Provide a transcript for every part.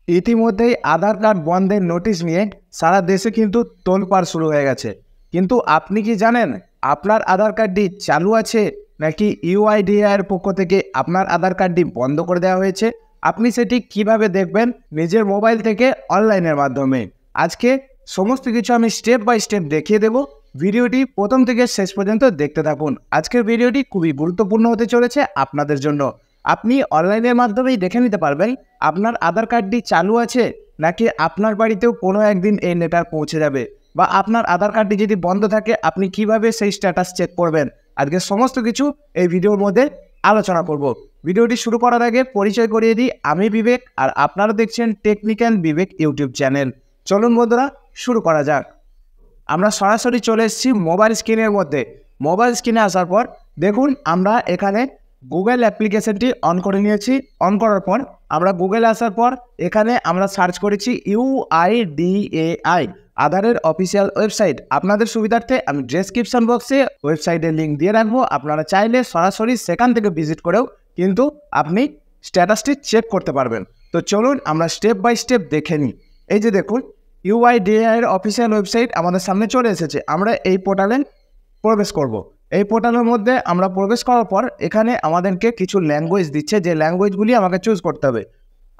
ইতিমধ্যেই আধার কার্ড বন্ধের নোটিশ নিয়ে সারা দেশে কিন্তু তোলপাড় শুরু হয়ে গেছে। কিন্তু আপনি কি জানেন আপনার আধার কার্ডটি চালু আছে নাকি ইউআইডিএআই এর পক্ষ থেকে আপনার আধার কার্ডটি বন্ধ করে দেওয়া হয়েছে? আপনি সেটি কিভাবে দেখবেন নিজের মোবাইল থেকে অনলাইনের মাধ্যমে? আজকে সমস্ত কিছু আমি স্টেপ বাই স্টেপ দেখিয়ে দেব। ভিডিওটি প্রথম থেকে শেষ পর্যন্ত দেখতে থাকুন। আজকের ভিডিওটি খুবই গুরুত্বপূর্ণ হতে চলেছে আপনাদের জন্য। আপনি অনলাইনের মাধ্যমেই দেখে নিতে পারবেন আপনার আধার কার্ডটি চালু আছে নাকি আপনার বাড়িতেও কোনো একদিন এই লেটার পৌঁছে যাবে, বা আপনার আধার কার্ডটি যদি বন্ধ থাকে আপনি কিভাবে সেই স্ট্যাটাস চেক করবেন। আজকে সমস্ত কিছু এই ভিডিওর মধ্যে আলোচনা করব। ভিডিওটি শুরু করার আগে পরিচয় করিয়ে দিই, আমি বিবেক আর আপনারা দেখছেন টেকনিক্যাল বিবেক ইউটিউব চ্যানেল। চলুন বন্ধুরা শুরু করা যাক। আমরা সরাসরি চলে এসেছি মোবাইল স্ক্রিনের মধ্যে। মোবাইল স্ক্রিনে আসার পর দেখুন আমরা এখানে গুগল অ্যাপ্লিকেশনটি অন করে নিয়েছি। অন করার পর আমরা গুগলে আসার পর এখানে আমরা সার্চ করেছি ইউআইডিএআই, আধারের অফিসিয়াল ওয়েবসাইট। আপনাদের সুবিধার্থে আমি ডেসক্রিপশন বক্সে ওয়েবসাইটের লিঙ্ক দিয়ে রাখবো। আপনারা চাইলে সরাসরি সেখান থেকে ভিজিট করেও কিন্তু আপনি স্ট্যাটাসটি চেক করতে পারবেন। তো চলুন আমরা স্টেপ বাই স্টেপ দেখে নিই। এই যে দেখুন ইউআইডিএআই এর অফিসিয়াল ওয়েবসাইট আমাদের সামনে চলে এসেছে। আমরা এই পোর্টালে প্রবেশ করব। এই পোর্টালের মধ্যে আমরা প্রবেশ করার পর এখানে আমাদেরকে কিছু ল্যাঙ্গুয়েজ দিচ্ছে, যে ল্যাঙ্গুয়েজগুলি আমাকে চুজ করতে হবে।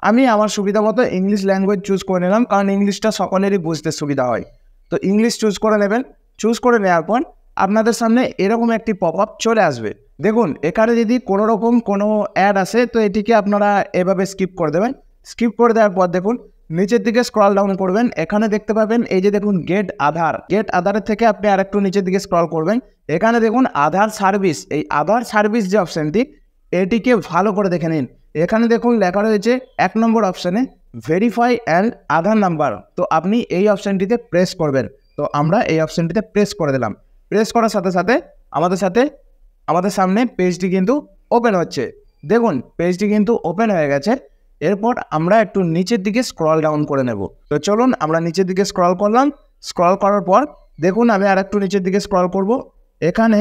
আমি আমার সুবিধা মতো ইংলিশ ল্যাঙ্গুয়েজ চুজ করে নিলাম, কারণ ইংলিশটা সকলেরই বুঝতে সুবিধা হয়। তো ইংলিশ চুজ করে নেবেন। চুজ করে নেওয়ার পর আপনাদের সামনে এরকম একটি পপ আপ চলে আসবে। দেখুন এখানে যদি কোনো রকম কোনো অ্যাড আসে তো এটিকে আপনারা এভাবে স্কিপ করে দেবেন। স্কিপ করে দেওয়ার পর দেখুন নিচের দিকে স্ক্রল ডাউন করবেন। এখানে দেখতে পাবেন এই যে দেখুন গেট আধার। গেট আধারের থেকে আপনি আরেকটু নিচের দিকে স্ক্রল করবেন। এখানে দেখুন আধার সার্ভিস। এই আধার সার্ভিস যে অপশানটি, এটিকে ভালো করে দেখে নিন। এখানে দেখুন লেখা রয়েছে 1 নম্বর অপশানে ভেরিফাই অ্যান্ড আধার নাম্বার। তো আপনি এই অপশানটিতে প্রেস করবেন। তো আমরা এই অপশানটিতে প্রেস করে দিলাম। প্রেস করার সাথে সাথে আমাদের সামনে পেজটি কিন্তু ওপেন হচ্ছে। দেখুন পেজটি কিন্তু ওপেন হয়ে গেছে। এরপর আমরা একটু নিচের দিকে স্ক্রল ডাউন করে নেব। তো চলুন আমরা নিচের দিকে স্ক্রল করলাম। স্ক্রল করার পর দেখুন আমি আর একটু নিচের দিকে স্ক্রল করব। এখানে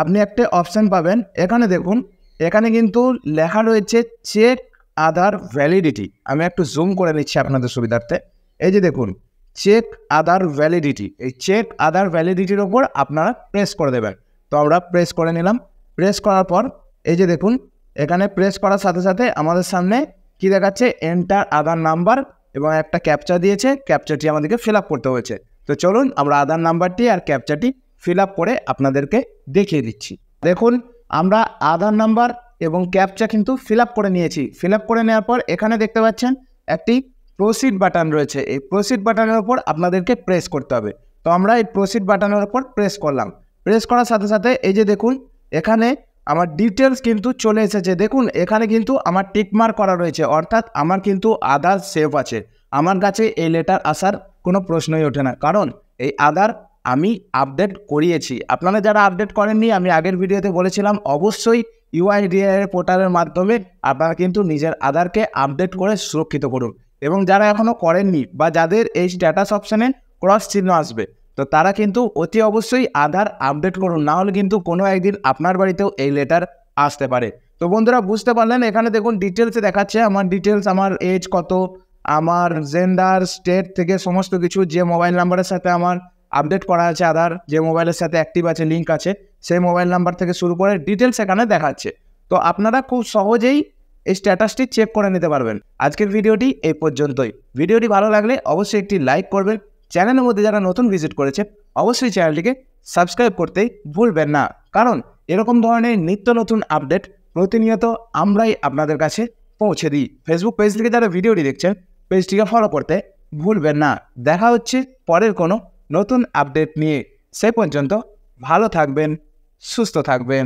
আপনি একটা অপশান পাবেন। এখানে দেখুন এখানে কিন্তু লেখা রয়েছে চেক আধার ভ্যালিডিটি। আমি একটু জুম করে নিচ্ছি আপনাদের সুবিধার্থে। এই যে দেখুন চেক আধার ভ্যালিডিটি, এই চেক আধার ভ্যালিডিটির ওপর আপনারা প্রেস করে দেবেন। তো আমরা প্রেস করে নিলাম। প্রেস করার পর এই যে দেখুন এখানে প্রেস করার সাথে সাথে আমাদের সামনে কি দেখাচ্ছে, এন্টার আধার নাম্বার এবং একটা ক্যাপচা দিয়েছে। ক্যাপচাটি আমাদেরকে ফিল আপ করতে হয়েছে। তো চলুন আমরা আধার নাম্বারটি আর ক্যাপচাটি ফিল আপ করে আপনাদেরকে দেখিয়ে দিচ্ছি। দেখুন আমরা আধার নাম্বার এবং ক্যাপচা কিন্তু ফিল আপ করে নিয়েছি। ফিল আপ করে নেওয়ার পর এখানে দেখতে পাচ্ছেন একটি প্রসিড বাটন রয়েছে। এই প্রসিড বাটনের ওপর আপনাদেরকে প্রেস করতে হবে। তো আমরা এই প্রসিড বাটনের ওপর প্রেস করলাম। প্রেস করার সাথে সাথে এই যে দেখুন এখানে আমার ডিটেলস কিন্তু চলে এসেছে। দেখুন এখানে কিন্তু আমার টিকমার্ক করা রয়েছে, অর্থাৎ আমার কিন্তু আধার সেভ আছে। আমার কাছে এই লেটার আসার কোনো প্রশ্নই ওঠে না, কারণ এই আধার আমি আপডেট করিয়েছি। আপনারা যারা আপডেট করেননি, আমি আগের ভিডিওতে বলেছিলাম অবশ্যই ইউআইডিএআই পোর্টালের মাধ্যমে আপনারা কিন্তু নিজের আধারকে আপডেট করে সুরক্ষিত করুন। এবং যারা এখনও করেননি বা যাদের এই স্ট্যাটাস অপশানে ক্রস চিহ্ন আসবে, তো তারা কিন্তু অতি অবশ্যই আধার আপডেট করুন, না হলে কিন্তু কোনো একদিন আপনার বাড়িতেও এই লেটার আসতে পারে। তো বন্ধুরা বুঝতে পারলেন, এখানে দেখুন ডিটেলসে দেখাচ্ছে আমার ডিটেলস, আমার এজ কত, আমার জেন্ডার, স্টেট থেকে সমস্ত কিছু, যে মোবাইল নাম্বারের সাথে আমার আপডেট করা আছে আধার, যে মোবাইলের সাথে অ্যাক্টিভ আছে, লিঙ্ক আছে, সেই মোবাইল নাম্বার থেকে শুরু করে ডিটেলস এখানে দেখাচ্ছে। তো আপনারা খুব সহজেই এই স্ট্যাটাসটি চেক করে নিতে পারবেন। আজকের ভিডিওটি এই পর্যন্তই। ভিডিওটি ভালো লাগলে অবশ্যই একটি লাইক করবেন। চ্যানেলের মধ্যে যারা নতুন ভিজিট করেছে অবশ্যই চ্যানেলটিকে সাবস্ক্রাইব করতেই ভুলবেন না, কারণ এরকম ধরনের নিত্য নতুন আপডেট প্রতিনিয়ত আমরাই আপনাদের কাছে পৌঁছে দিই। ফেসবুক পেজ থেকে যারা ভিডিওটি দেখছেন পেজটিকে ফলো করতে ভুলবেন না। দেখা হচ্ছে পরের কোনো নতুন আপডেট নিয়ে। সে পর্যন্ত ভালো থাকবেন, সুস্থ থাকবেন।